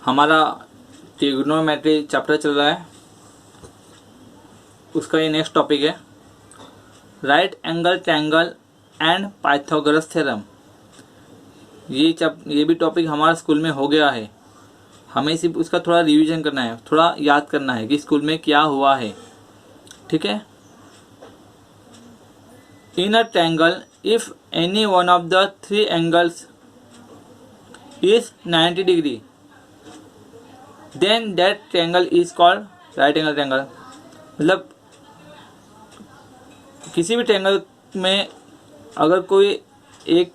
हमारा trigonometry chapter चल रहा है, उसका ये नेक्स्ट टॉपिक है right angle triangle and Pythagoras theorem. ये भी टॉपिक हमारे स्कूल में हो गया है, हमें सिर्फ उसका थोड़ा रिवीजन करना है, थोड़ा याद करना है कि स्कूल में क्या हुआ है। ठीक है। In a triangle if any one of the three angles is 90 degree then that triangle is called right angle triangle. मतलब किसी भी ट्रायंगल में अगर कोई एक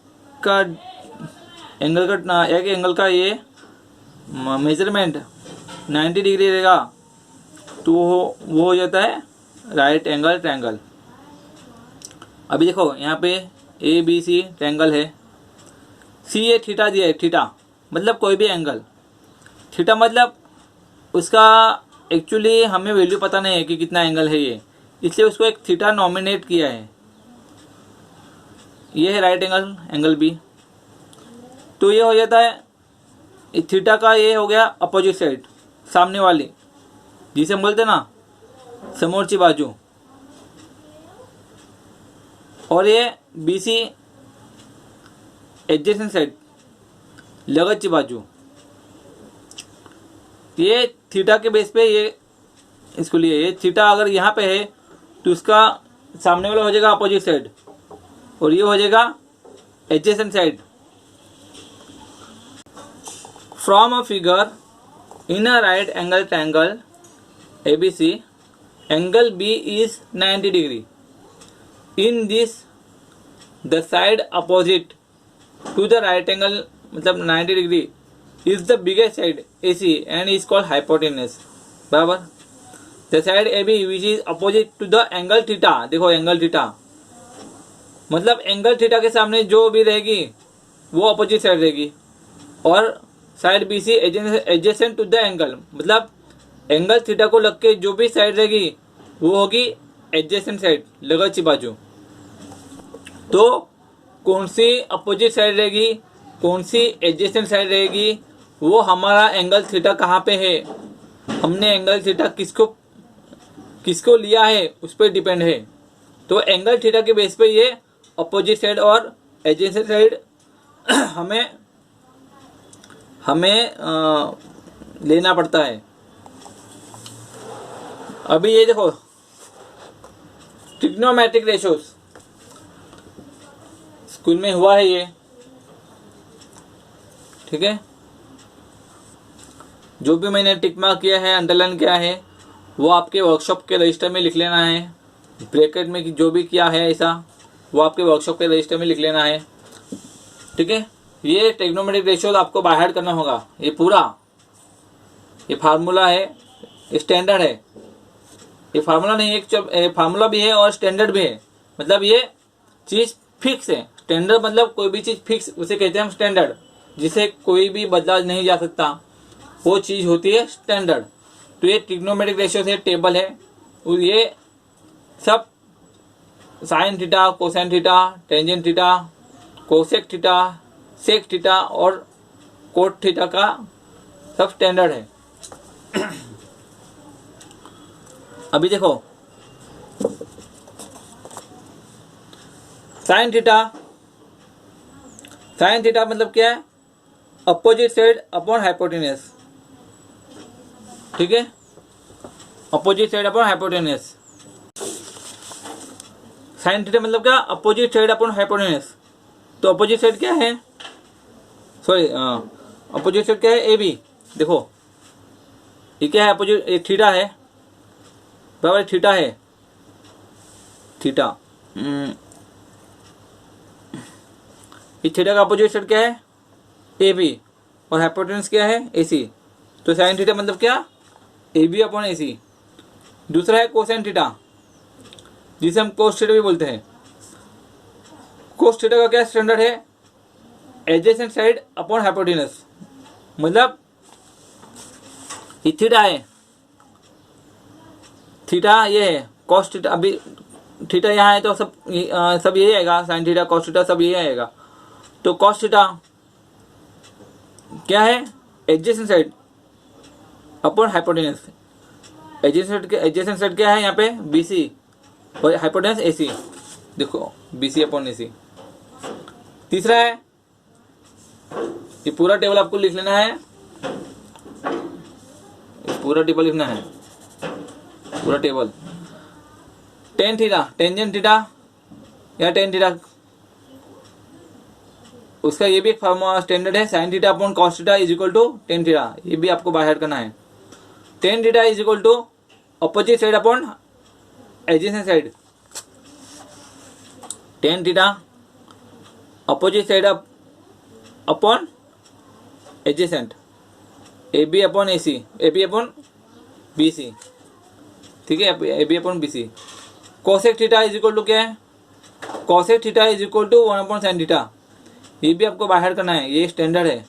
एंगल का ये मेजरमेंट 90 डिग्री रहेगा तो वो हो जाता है राइट एंगल ट्रायंगल। अभी देखो यहाँ पे ए बी सी ट्रायंगल है, सी ए थीटा दिया है, थीटा मतलब कोई भी एंगल, थीटा मतलब उसका एक्चुअली हमें वैल्यू पता नहीं है कि कितना एंगल है ये, इसलिए उसको एक थीटा नॉमिनेट किया है। ये है राइट एंगल, एंगल बी। तो ये हो जाता है थीटा का, ये हो गया अपोजिट साइड, सामने वाली, जिसे हम बोलते ना समोरची बाजू। और ये बी सी एडजेसेंट साइड, लगतची बाजू। ये थीटा के बेस पे ये इसको लिए, ये थीटा अगर यहाँ पे है तो उसका सामने वाला हो जाएगा अपोजिट साइड और ये हो जाएगा adjacent side. From a figure in a right angle triangle ABC, angle B is 90 degree. In this the side opposite to the right angle मतलब 90 degree is the biggest side AC and is called hypotenuse। बराबर। the side AB which is opposite to the angle theta, देखो angle theta मतलब angle theta के सामने जो भी रहेगी वो अपोजिट साइड रहेगी, और side BC adjacent to the angle मतलब एंगल थीटा को लग के जो भी साइड रहेगी वो होगी एडजेसेंट साइड, लगतची बाजू। तो कौन सी अपोजिट साइड रहेगी, कौन सी एडजेसेंट साइड रहेगी, वो हमारा एंगल थीटा कहाँ पे है, हमने एंगल थीटा किसको लिया है उस पर डिपेंड है। तो एंगल थीटा के बेस पे ये अपोजिट साइड और एडजेसेंट साइड हमें लेना पड़ता है। अभी ये देखो ट्रिग्नोमेट्रिक रेशियोज स्कूल में हुआ है ये, ठीक है। जो भी मैंने टिक मार्क किया है, अंडरलाइन किया है, वो आपके वर्कशॉप के रजिस्टर में लिख लेना है। ब्रैकेट में जो भी किया है ऐसा वो आपके वर्कशॉप के रजिस्टर में लिख लेना है, ठीक है। ये ट्रिग्नोमेट्रिक रेशियोज आपको बाय हार्ट करना होगा। ये पूरा ये फार्मूला है, स्टैंडर्ड है। ये फार्मूला नहीं, एक फार्मूला भी है और स्टैंडर्ड भी है। मतलब ये चीज फिक्स है। स्टैंडर्ड मतलब कोई भी चीज फिक्स, उसे कहते हैं हम स्टैंडर्ड, जिसे कोई भी बदला नहीं जा सकता, वो चीज होती है स्टैंडर्ड। तो ये ट्रिग्नोमेट्रिक रेशियो से टेबल है, और ये सब sine theta, cosine theta, tangent theta, cosec theta, sec theta और कोट थीटा का सब स्टैंडर्ड है। अभी देखो साइन थीटा, साइन थीटा मतलब क्या है, अपोजिट साइड अपॉन हाइपोटेन्यूस, ठीक है। Opposite side upon hypotenuse, sign theta मतलब क्या, अपोजिट साइड अपॉन हाइपोटेन्यूस। तो अपोजिट साइड क्या है, सॉरी अपोजिट साइड क्या है, ए बी। देखो ये क्या है, अपोजिट थीटा है, बराबर थीटा है, थीटा ये थीटा का अपोजिट साइड क्या है, ए बी, और हाइपोटेन्यूस क्या है, ए सी। तो साइन थीटा मतलब क्या, ए बी अपॉन ए सी। दूसरा है कोसाइन थीटा, जिसे हम कोस थीटा भी बोलते हैं। कोस थीटा का क्या स्टैंडर्ड है, एडजेसेंट साइड अपॉन हाइपोटेन्यूस। मतलब ये थीटा है, थीटा ये है, कॉस थीटा, अभी थीटा यहाँ है तो सब यही आएगा, साइन थीटा कॉस थीटा सब यही आएगा। तो कॉस थीटा क्या है, adjacent side, upon hypotenuse. Adjacent side क्या है यहाँ पे BC और हाइपोटेनस AC। देखो BC अपॉन AC। तीसरा है, ये पूरा टेबल आपको लिख लेना है, पूरा टेबल लिखना है, पूरा table. Tan theta, tangent theta या टेन थीटा, उसका ये भी एक फॉर्मूला स्टैंडर्ड है, sine theta upon cos theta is equal to tan theta. ये भी आपको बाहर करना है। Tan theta is equal to opposite side upon adjacent side. Tan theta opposite side upon adjacent, AB upon AC, AB upon BC, ठीक है, AB upon BC। Cosec theta is equal to क्या है, cosec theta is equal to 1 upon sine theta. ये भी आपको बाहर करना है, ये स्टैंडर्ड है।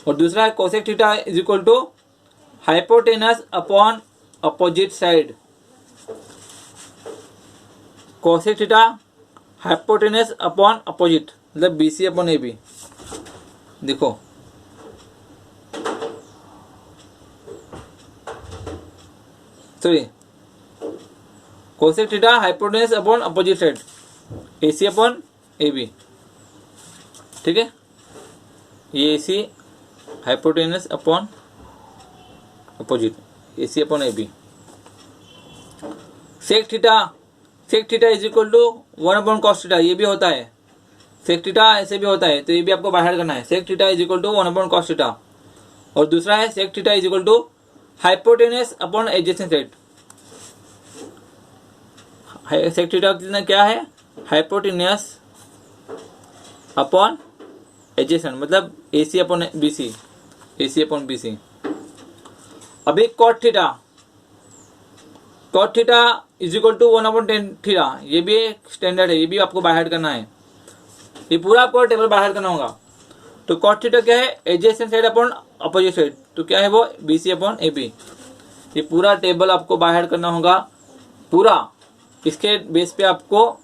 और दूसरा है cosec theta is equal to hypotenuse upon opposite side. Cosec theta hypotenuse upon opposite, मतलब BC अपॉन AB। देखो sorry, cosec theta hypotenuse upon opposite side, AC upon AB, ठीक है। ये AC hypotenuse upon opposite, AC upon AB। Sec theta is equal to 1 upon cos theta, ये भी होता है। Sec theta ऐसे भी होता है, तो ये भी आपको बाहर करना है। Sec theta is equal to 1 upon cos theta. और दूसरा है sec theta is equal to hypotenuse upon adjacent side. Sec theta क्या है, हाइपोटेनस अपॉन एडजेसेंट, मतलब AC upon BC, AC upon BC। अभी cot theta is equal to 1 upon tan theta, ये भी एक स्टैंडर्ड है, ये भी आपको बाहर करना है। ये पूरा आपको टेबल बाहर करना होगा। तो कॉट थीटा क्या है, adjacent side upon opposite side, तो क्या है वो BC अपॉन AB। ये पूरा टेबल आपको बाहर करना होगा पूरा। इसके बेस पे आपको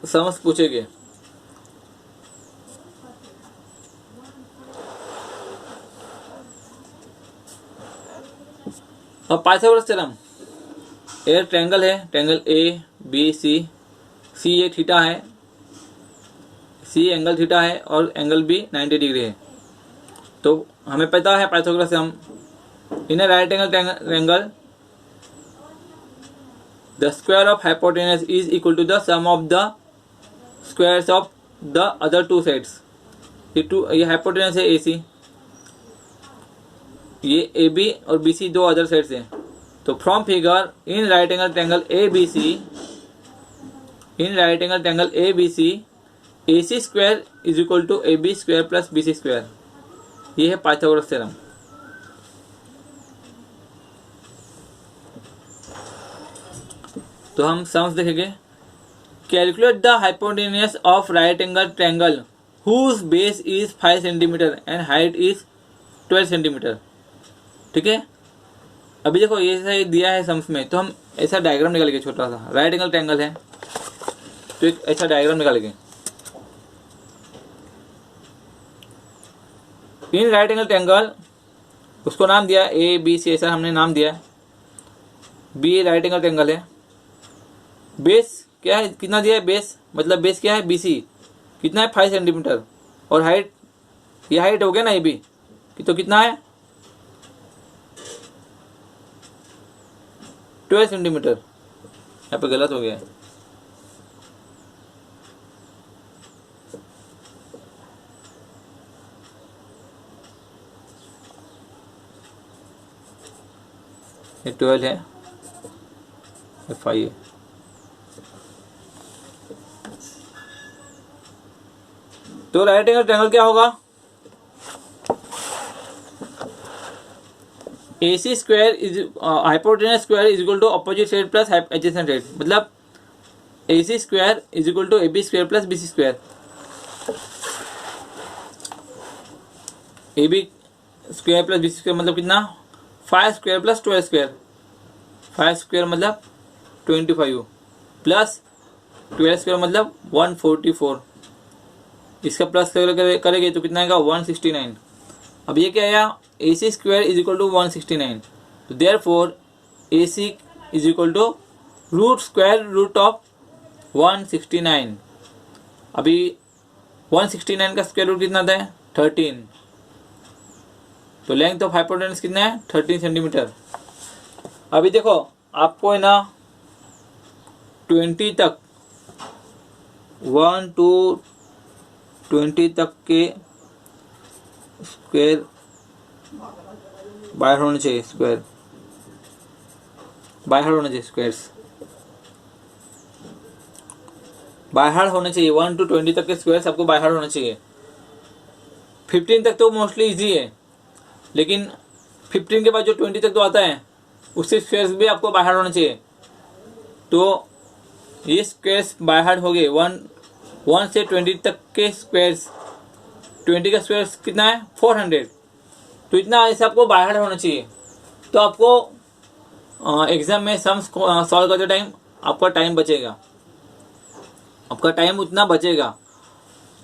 समझ पूछेंगे। अब पाइथागोरस थ्योरम, एक ट्रायंगल है, ट्रायंगल ABC, C ये थीटा है, C एंगल थीटा है और एंगल B 90 डिग्री है। तो हमें पता है Pythagoras theorem, in a right angle triangle the square of hypotenuse is equal to the sum of the squares of the other two sides. ये hypotenuse है AC, ये AB और BC दो अदर साइड्स हैं। तो from figure in right angle triangle ABC, AC square is equal to AB square plus BC square. ये है Pythagoras theorem. तो हम सम्स देखेंगे। Calculate the hypotenuse of right angle triangle whose base is 5 centimetre and height is 12 centimetre, ठीक है। अभी देखो ये ऐसा दिया है सम्स में, तो हम ऐसा डायग्राम निकालेंगे छोटा सा। राइट एंगल ट्रायंगल है तो एक ऐसा डायग्राम निकालेंगे। इन राइट एंगल ट्रायंगल, उसको नाम दिया ABC, ऐसा हमने नाम दिया है। B राइट एंगल ट्रायंगल है। बेस क्या है, कितना दिया है बेस, मतलब बेस क्या है BC, कितना है 5 सेंटीमीटर। और हाइट, ये हाइट हो गया ना AB, तो कितना है 12 सेंटीमीटर। यहाँ पे गलत हो गया है, ये 12 है, ये 5 है। तो राइट एंगल ट्रायंगल क्या होगा, AC square is hypotenuse square is equal to opposite side plus adjacent side, मतलब AC square is equal to AB square plus BC square. AB square plus BC square मतलब कितना, 5 square plus 12 square. 5 square मतलब 25 plus 12 square मतलब 144। इसका plus करेंगे तो कितना आएगा 169। अब ये क्या आया, AC square is equal to 169, तो therefore AC is equal to root square root of 169। अभी 169 का स्क्वायर रूट कितना था, 13, तो लेंथ ऑफ हाइपोटेनस कितना है, 13 सेंटीमीटर। अभी देखो आपको है ना 20 तक, 1 to 20 तक के स्क्वायर बाहर होने चाहिए, स्क्वायर बाहर होने चाहिए, स्क्वायर्स बाहर होने चाहिए। 1 to 20 तक के स्क्वायर्स आपको बाहर होने चाहिए। 15 तक तो मोस्टली इजी है, लेकिन 15 के बाद जो 20 तक तो आता है उससे स्क्वायर्स भी आपको बाहर होने चाहिए। तो ये स्क्वायर्स बाहर हो गए। 1 से 20 तक के स्क्वायर्स, 20 का स्क्वायर्स कितना है, 400, तो इतना ऐसे आपको बाहर होना चाहिए। तो आपको एग्जाम में सम सॉल्व करते टाइम आपका टाइम बचेगा, आपका टाइम उतना बचेगा।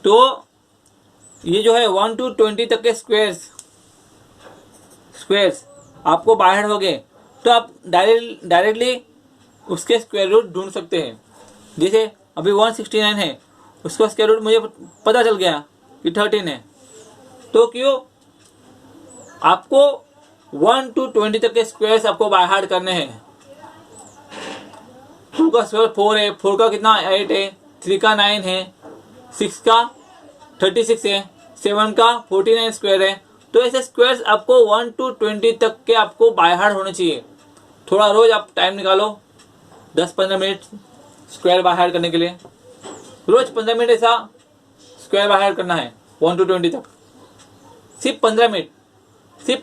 तो ये जो है 1 to 20 तक के स्क्वायर्स आपको बाहर हो गए, तो आप डायरेक्टली उसके स्क्वायर रूट ढूंढ सकते हैं। जैसे अभी 169 है, उसका स्क्वायर रूट मुझे पता चल गया कि 13 है, तो क्यों आपको 1 to 20 तक के स्क्वायर्स आपको बाहर करने हैं। 2 का स्क्वायर 4 है, 4 का कितना 8 है, 3 का 9 है, 6 का 36 है, 7 का 49 स्क्वायर है। तो ऐसे स्क्वायर्स आपको 1 to 20 तक के आपको बाहर होने चाहिए। थोड़ा रोज आप टाइम निकालो, 10-15 मिनट स्क्वायर बाहर करने के लिए। रोज 15 मिनट ऐसा स्क्वायर बाहर करना है 1 to 20 तक, सिर्फ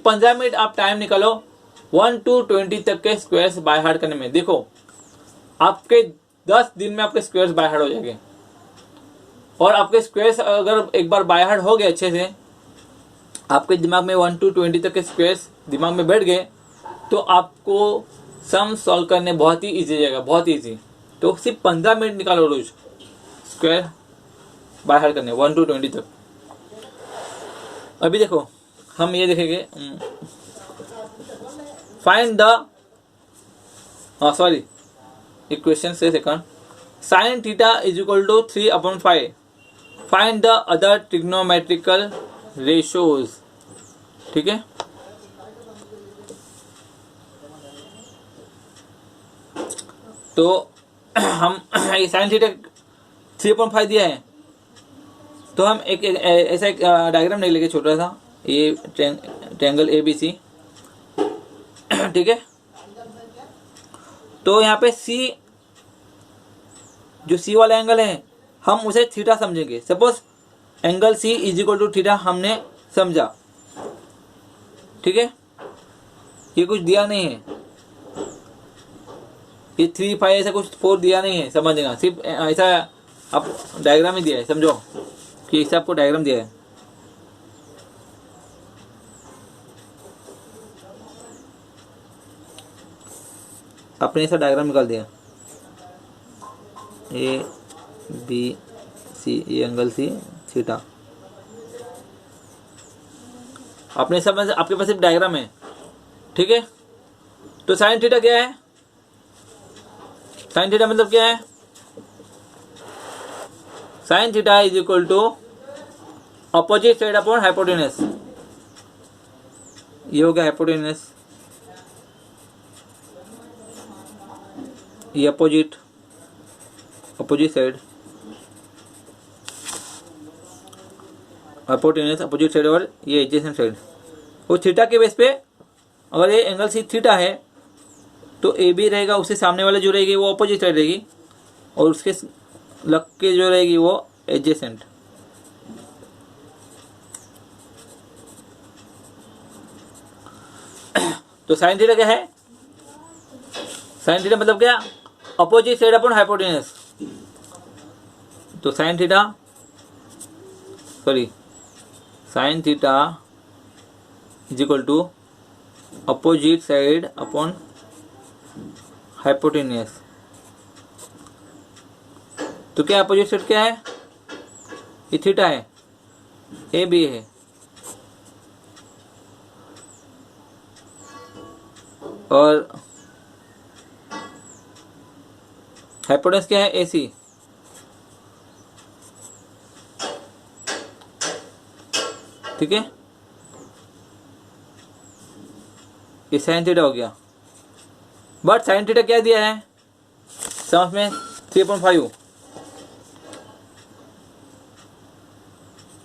15 मिनट आप टाइम निकालो 1 to 20 तक के स्क्वायर्स बाहर करने में। देखो आपके 10 दिन में आपके स्क्वायर्स बाहर हो जाएंगे। और आपके स्क्वायर्स अगर एक बार बाहर हो गए अच्छे से, आपके दिमाग में 1 to 20 तक के स्क्वायर्स दिमाग में बैठ गए, तो आपको सम सॉल्व करने बहुत ही ईजी जाएगा, बहुत ईजी। तो सिर्फ 15 मिनट निकालो रोज स्क्वायर बाहर करने 1 to 20 तक। अभी देखो हम ये देखेंगे, फाइंड द इक्वेशन से second, sine theta is equal to 3/5, find the other trigonometrical ratios. ठीक है, तो हम ये साइन थीटा 3/5 दिया है, तो हम एक ऐसा एक डायग्राम नहीं लेंगे छोटा सा, ये ट्रायंगल ABC। ठीक है, तो यहाँ पे C, जो C वाला एंगल है हम उसे थीटा समझेंगे। Suppose angle C is equal to theta हमने समझा। ठीक है, ये कुछ दिया नहीं है, ये 3, 5 ऐसा कुछ 4 दिया नहीं है समझेगा, सिर्फ ऐसा आप डायग्राम ही दिया है, समझो कि इससे आपको डायग्राम दिया है। आपने ऐसा डायग्राम निकाल दिया, ABC, ये एंगल C थीटा, आपने समझ, आपके पास सिर्फ डायग्राम है। ठीक है, तो साइन थीटा क्या है, साइन थीटा मतलब क्या है, sine theta is equal to opposite side upon hypotenuse. ये हो गया हाइपोटेनस, ये opposite side, hypotenuse opposite side, और ये एडजेसेंट साइड। वो थीटा के बेस पे अगर ये एंगल C थीटा है तो AB रहेगा, उससे सामने वाले जो रहेगी वो अपोजिट साइड रहेगी, और उसके लग के जो रहेगी वो एडजेसेंट। तो साइन थीटा क्या है, साइन थीटा मतलब क्या, अपोजिट साइड अपॉन हाइपोटेनस। तो sine theta is equal to opposite side upon hypotenuse. तो क्या अपोजिट साइड क्या है, ये थीटा है, AB है, और हाइपोटेनस क्या है, AC। ठीक है, ये साइन थीटा हो गया। बट साइन थीटा क्या दिया है समझ में, 3.5।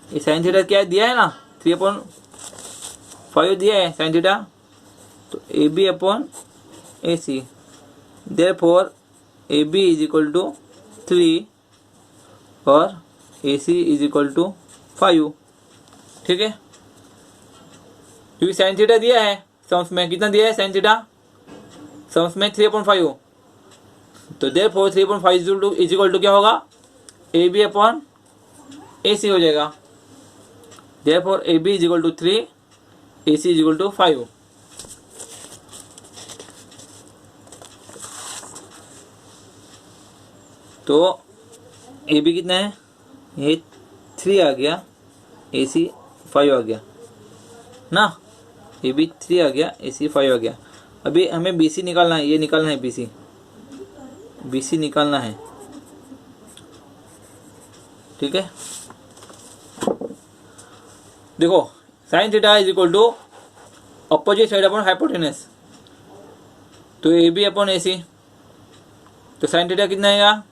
ये साइन थीटा क्या दिया है ना, 3.5 दिया है साइन थीटा। तो AB upon AC, therefore AB is equal to 3 और AC इज इक्वल टू 5। ठीक है, क्योंकि साइन थीटा दिया है समझ में, कितना दिया है साइन थीटा समझ में 3.5। तो देयरफॉर 3.5 इज इक्वल टू क्या होगा, AB अपॉन AC हो जाएगा। Therefore AB is equal to 3, AC is equal to 5। तो AB कितना है, ये 3 आ गया, AC 5 आ गया ना। AB 3 आ गया, AC 5 आ गया। अभी हमें BC निकालना है, ये निकालना है BC निकालना है। ठीक है, देखो sine theta is equal to opposite side upon hypotenuse. तो AB अपॉन AC, तो साइन थीटा कितना आएगा,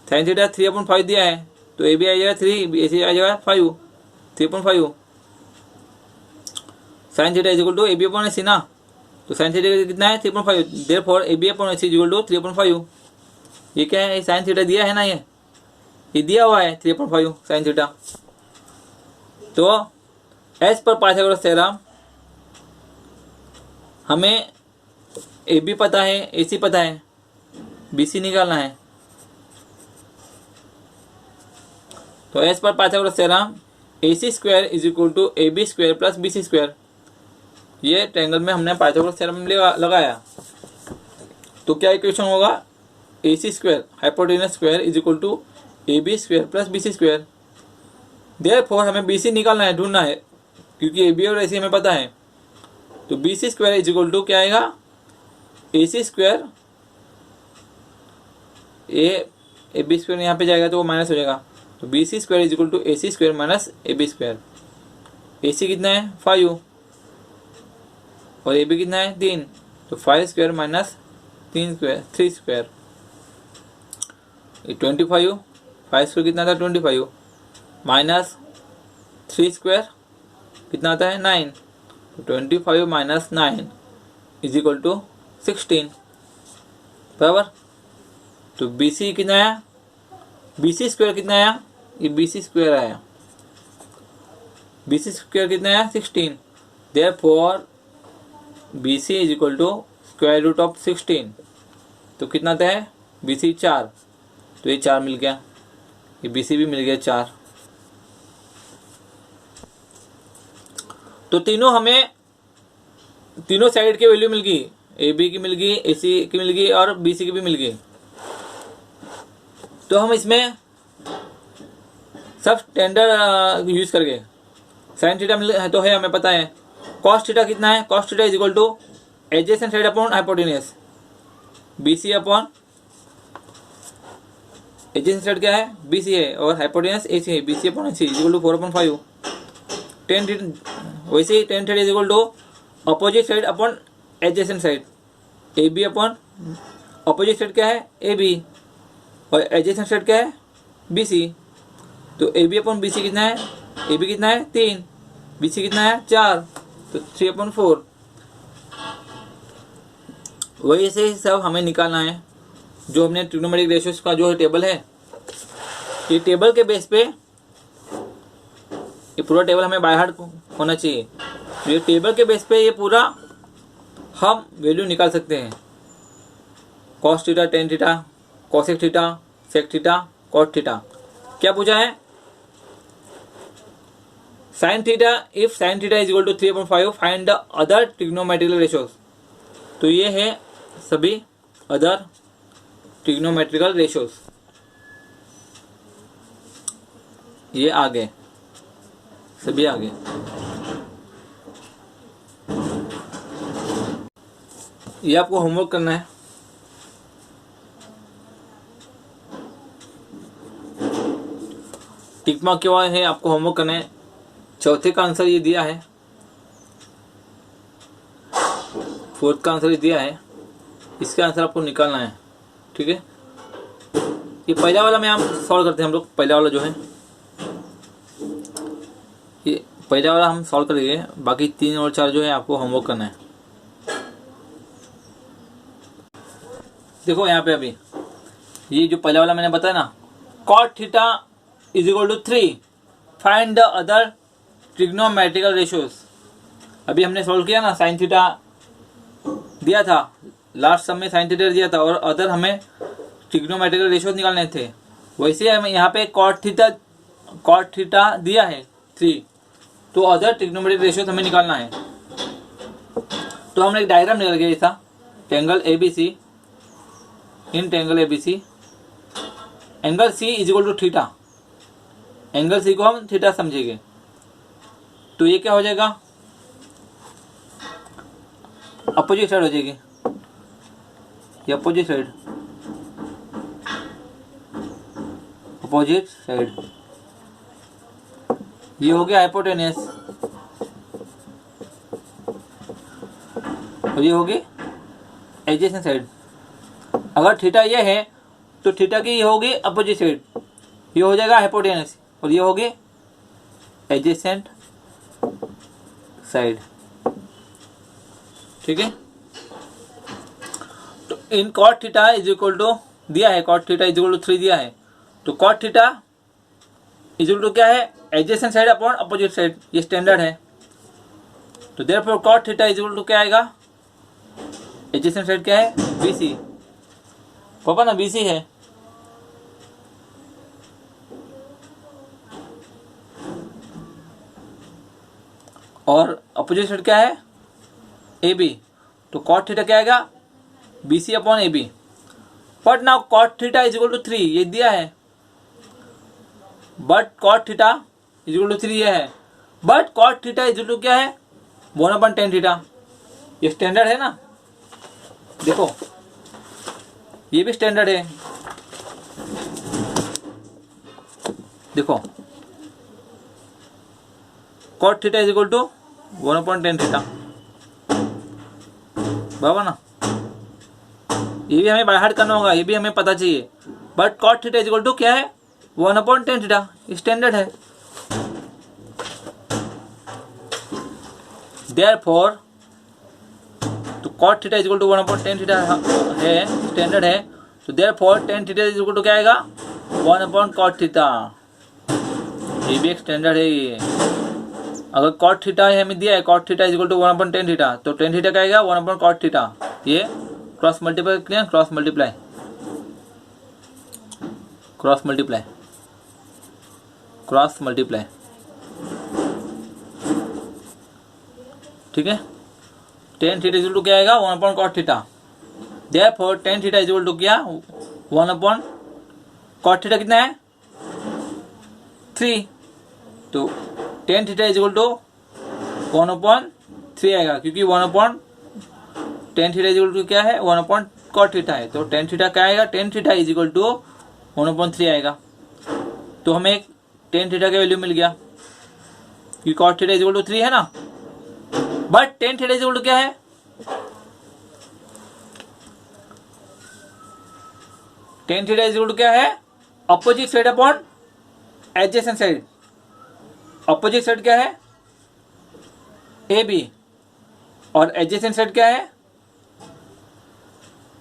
साइन थीटा 3/5 दिया है, तो AB आ जाएगा 3, AC आ जाएगा 5, 3.5। Sine theta is equal to AB upon AC ना, तो साइन थीटा कितना है 3.5, therefore AB upon AC is equal to 3.5। ये क्या है, साइन थीटा दिया है ना, ये दिया हुआ है 3.5 साइन थीटा। तो एज पर पाइथागोरस थ्योरम हमें AB पता है, AC पता है, BC निकालना है। तो एज पर Pythagoras theorem AC square is equal to AB square plus BC square, ये ट्रायंगल में हमने पाइथागोरस थ्योरम लगाया। तो क्या इक्वेशन होगा, AC square hypotenuse square is equal to AB square plus BC square. Therefore हमें BC निकालना है, ढूंढना है, क्योंकि AB और AC हमें पता है। तो BC square is equal to क्या आएगा, AC स्क्वायर, AB स्क्वायर यहाँ पे जाएगा तो वो माइनस हो जाएगा। तो BC square is equal to AC square minus AB square. AC कितना है 5 और AB कितना है 3, तो 5 स्क्वायर माइनस 3 स्क्वायर, ये 25। 5 स्क्वायर कितना था 25 माइनस 3 स्क्वायर कितना आता है 9, तो 25 माइनस 9 इज इक्वल टू 16 बराबर। तो BC कितना आया, BC स्क्वायर कितना आया, ये BC स्क्वायर आया, BC स्क्वायर कितना आया 16। Therefore BC is equal to square root of 16। तो कितना आता है BC 4, तो ये 4 मिल गया, ये BC भी मिल गया 4। तो तीनों हमें तीनों साइड की वैल्यू मिल गई, AB की मिल गई, AC की मिल गई और BC की भी मिल गई। तो हम इसमें सब स्टैंडर्ड यूज करके साइन थीटा मिल तो है हमें पता है। कॉस थीटा कितना है, cos theta is equal to adjacent side upon hypotenuse, BC upon adjacent side क्या है BC है और हाइपोटेनस AC है, BC upon AC is equal to 4/5। Tan theta वैसे ही tan theta is equal to opposite side upon adjacent side, AB upon opposite side क्या है AB और एडजेसेंट साइड क्या है BC। तो AB अपॉन BC कितना है, AB कितना है 3, BC कितना है 4, तो 3/4। वही से सब हमें निकालना है। जो हमने ट्रिग्नोमेट्रिक रेशियोज का जो टेबल है, ये टेबल के बेस पे ये पूरा टेबल हमें बाय हार्ट होना चाहिए। तो ये टेबल के बेस पे ये पूरा हम वैल्यू निकाल सकते हैं। Cos theta, tan theta, cosec theta, sec theta, cot theta. क्या पूछा है, sine theta, if sine theta is equal to 3/5 find the other trigonometrical ratios. तो ये है सभी अदर ट्रिग्नोमेट्रिकल रेशियोज, ये आ गए, सभी आ गए। ये आपको होमवर्क करना है। टिक मार्क क्या है, आपको होमवर्क करना है। चौथे का आंसर ये दिया है, फोर्थ का आंसर ये दिया है, इसका आंसर आपको निकालना है। ठीक है, ये पहला वाला में हम सॉल्व करते हैं। हम लोग पहला वाला जो है, ये पहला वाला हम सॉल्व करेंगे, बाकी 3 और 4 जो है आपको होमवर्क करना है। देखो यहाँ पे अभी ये जो पहला वाला मैंने बताया ना, cot theta is equal to 3, find the other trigonometrical ratios. अभी हमने सॉल्व किया ना, साइन थीटा दिया था, लास्ट सम में साइन थीटा दिया था, और अदर हमें ट्रिग्नोमेट्रिकल रेशियोज निकालने थे। वैसे हमें यहाँ पे cot थीटा दिया है 3, तो अदर ट्रिग्नोमेट्रिक रेशियोज हमें निकालना है। तो हमने एक डायग्राम निकल गया ऐसा, triangle ABC, in triangle ABC angle C is equal to theta, angle C को हम थीटा समझेंगे। तो ये क्या हो जाएगा, अपोजिट साइड हो जाएगी, ये अपोजिट साइड, अपोजिट साइड। ये हो गया हाइपोटेनस, और ये होगी एडजेसेंट साइड। अगर थीटा ये है तो थीटा की ये होगी अपोजिट साइड, ये हो जाएगा हाइपोटेनस, और ये होगी एडजेसेंट साइड। ठीक है, तो इन cot theta is equal to दिया है, cot theta is equal to 3 दिया है, तो cot theta is equal to क्या है, adjacent side upon opposite side, ये स्टैंडर्ड है। तो therefore cot theta is equal to क्या आएगा, एडजेसेंट साइड क्या है, BC, पापा ना BC है, और अपोजिट साइड क्या है, AB। तो cot थीटा क्या आएगा, BC upon AB। But now cot theta is equal to 3 ये दिया है, but cot theta is equal to 3 ये है, but cot theta is equal to क्या है, 1/tan थीटा। ये स्टैंडर्ड है ना, देखो ये भी स्टैंडर्ड है, देखो cot theta is equal to 1/tan theta, बराबर ना। ये भी हमें बाय हार्ट करना होगा, ये भी हमें पता चाहिए। But cot theta is equal to क्या है, 1/tan थीटा, स्टैंडर्ड है। देयरफॉर तो cot theta is equal to 1/tan theta है, स्टैंडर्ड है। तो therefore tan theta is equal to क्या आएगा, 1/cot थीटा, ये भी एक स्टैंडर्ड है। ये अगर cot थीटा हमें दिया है, cot theta is equal to 1/tan theta, तो tan थीटा क्या आएगा, 1/cot थीटा। ये क्रॉस मल्टीप्लाई किया, cross multiply, cross multiply, cross multiply. ठीक है, tan theta is equal to क्या आएगा, 1/cot theta. Therefore tan theta is equal to क्या, 1/cot थीटा कितना है, 3। तो tan theta is equal to 1/3 आएगा, क्योंकि 1/tan theta is equal to क्या है, 1/cot थीटा है। तो tan थीटा क्या आएगा, tan theta is equal to 1/3 आएगा। तो हमें एक tan थीटा का वैल्यू मिल गया, क्योंकि cot theta is equal to 3 है ना। But tan theta is equal to क्या है, tan theta is equal to क्या है, opposite side upon adjacent side. Opposite side क्या है, AB, और एडजेसेंट साइड क्या है,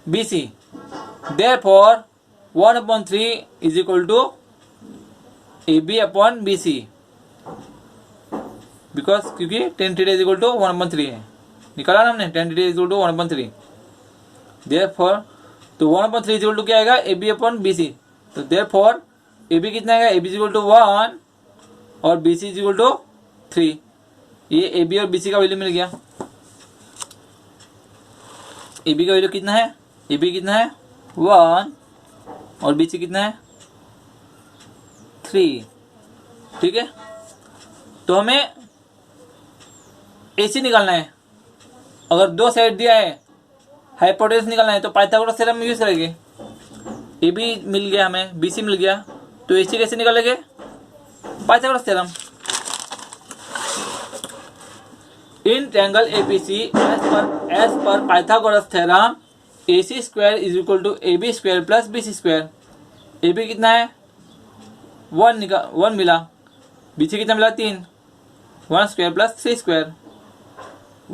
BC। Therefore 1/3 is equal to AB upon BC, because क्योंकि tan theta is equal to 1/3 है, निकाला ना हमने, tan theta is equal to 1/3। Therefore तो 1/3 इज इक्वल टू क्या आएगा, AB अपॉन BC। तो देयरफॉर AB कितना आएगा, AB इज इक्वल टू 1 और BC इज इक्वल टू 3। ये AB और BC का वैल्यू मिल गया। AB का वैल्यू कितना है, AB कितना है, 1, और BC कितना है, 3। ठीक है, तो हमें AC निकालना है। अगर दो साइड दिया है हाइपोटेनस निकालना है तो पाइथागोरस थ्योरम यूज करेंगे। ए बी मिल गया हमें, बी सी मिल गया, तो ए सी कैसे निकालेंगे? Pythagoras theorem. In triangle ABC as पर Pythagoras theorem AC square is equal to AB square plus BC square. AB कितना है? 1 मिला। BC कितना मिला? 3। 1 स्क्वायर प्लस 3 स्क्वायर।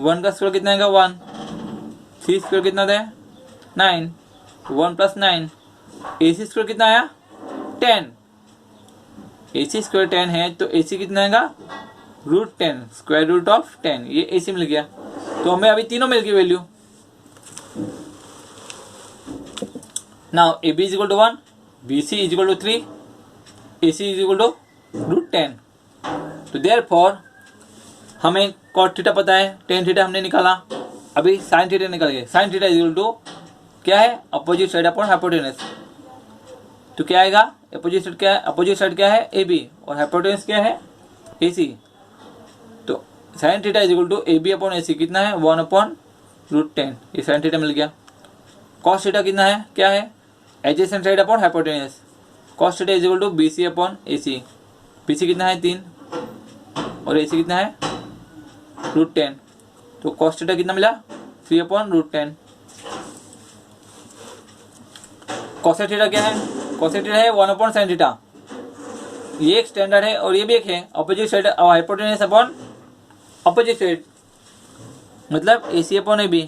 1 का स्क्वायर कितना आएगा? 1। 3 स्क्वायर कितना है? 9। 1 प्लस 9। AC स्क्वायर कितना आया? 10। AC स्क्वायर 10 है तो AC कितना आएगा? √10, स्क्वायर रूट ऑफ 10। ये AC मिल गया। तो हमें अभी तीनों मिल गई value. Now AB is equal to 1, BC is equal to 3, AC is equal to √10। तो देयरफॉर हमें cot थीटा पता है, tan थीटा हमने निकाला, अभी sin थीटा निकल गए। sin theta is equal to क्या है? Opposite side upon hypotenuse. तो क्या आएगा? अपोजिट साइड क्या है? अपोजिट साइड क्या है? AB और हाइपोटेनस क्या है? AC। तो sin theta is equal to AB upon AC कितना है? 1 अपॉन √10। ये sin थीटा मिल गया। cos थीटा कितना है? क्या है? Adjacent side upon hypotenuse. cos theta is equal to BC upon AC। BC कितना है? 3 और AC कितना है? √10। तो cos थीटा कितना मिला? 3 अपॉन √10। cosec थीटा क्या है? cosec थीटा है 1 अपॉन sin थीटा। ये एक स्टैंडर्ड है और ये भी एक है, opposite side hypotenuse upon opposite side, मतलब AC अपॉन AB।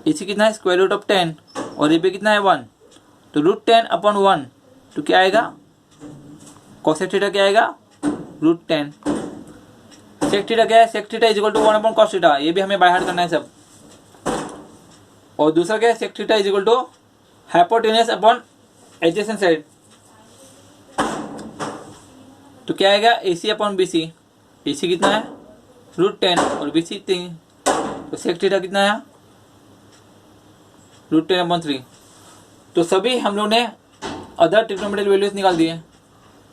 AC कितना है? स्क्वायर रूट ऑफ 10 और AB कितना है? 1। तो √10 अपॉन 1 तो क्या आएगा? cosec थीटा क्या आएगा? √10। sec थीटा क्या है? sec theta is equal to 1 upon cos theta. ये भी हमें बाय हार्ट करना है सब। और दूसरा क्या है? sec theta is equal to hypotenuse upon adjacent side. तो क्या आएगा? AC upon BC। AC कितना है? √10 और BC 3। तो sec थीटा कितना आया? √10 अपॉन 3। तो सभी हम लोग ने अदर ट्रिग्नोमेट्रिक वैल्यूज निकाल दिए,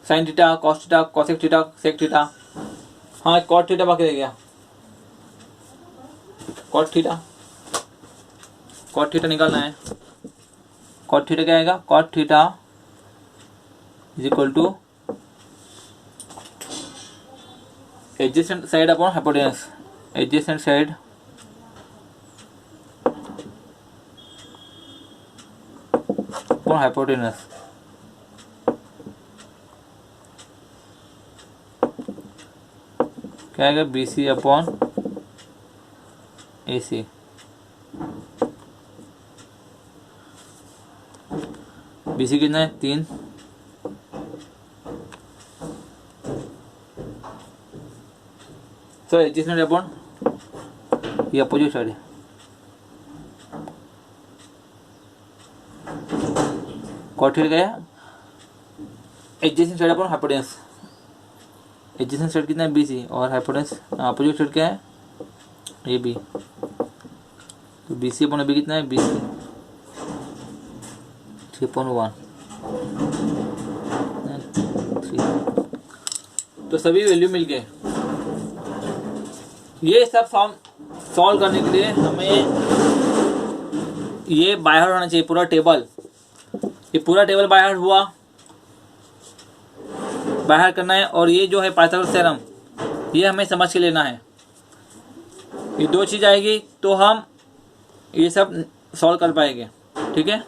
sin theta, cos theta, cosec theta, sec theta. हाँ, cot थीटा बाकी रह गया। cot थीटा निकालना है। cot थीटा क्या आएगा? cot theta is equal to adjacent side upon hypotenuse. Adjacent side upon hypotenuse. क्या आएगा? BC upon AC। BC कितना है? 3। तो एडजेसेंट अपॉन ये अपोजिट साइड है। cot थीटा गया adjacent side upon hypotenuse. Adjacent side कितना है? BC और हाइपोटेनस अपोजिट साइड क्या है? AB। तो BC अपॉन AB कितना है? BC 3/1 3। तो सभी वैल्यू मिल गए। ये सब सॉल्व करने के लिए हमें ये बाय हार्ट होना चाहिए पूरा टेबल। ये पूरा टेबल बाय हार्ट हुआ, बाय हार्ट करना है। और ये जो है पाइथागोरस थ्योरम, ये हमें समझ के लेना है। ये 2 चीज़ आएगी तो हम ये सब सॉल्व कर पाएंगे। ठीक है,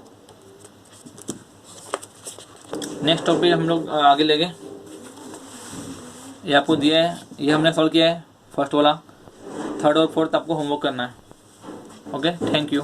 नेक्स्ट टॉपिक हम लोग आगे लेंगे। ये आपको दिया है, ये हमने सॉल्व किया है फर्स्ट वाला। 3rd और 4th आपको होमवर्क करना है। Okay, thank you.